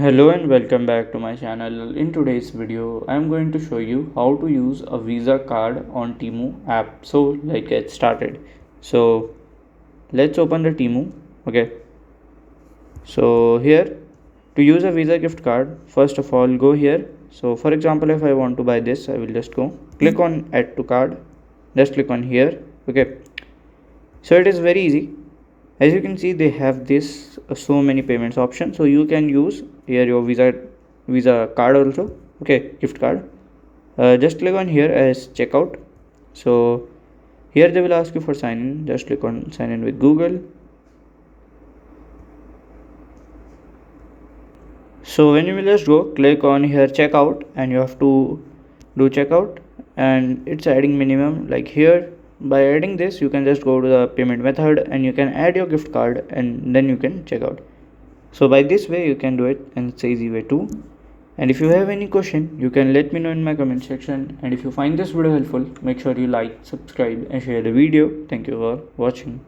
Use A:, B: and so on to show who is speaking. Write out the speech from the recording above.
A: Hello and welcome back to my channel. In today's video, I'm going to show you how to use a Visa card on Temu app. So let's get started. So let's open the Temu. Okay. So here to use a Visa gift card, first of all go here. So for example, if I want to buy this, I will just go click on add to card. Just click on here. Okay. So it is very easy. As you can see, they have this so many payments options, so you can use here your visa card also. Okay, gift card. Just click on here as checkout. So here they will ask you for sign in. Just click on sign in with Google. So when you will just go click on here checkout, and you have to do checkout, and it's adding minimum like here. By adding this, you can just go to the payment method and you can add your gift card, and then you can check out. So by this way you can do it, and it's an easy way too. And if you have any question, you can let me know in my comment section. And if you find this video helpful, make sure you like, subscribe and share the video. Thank you for watching.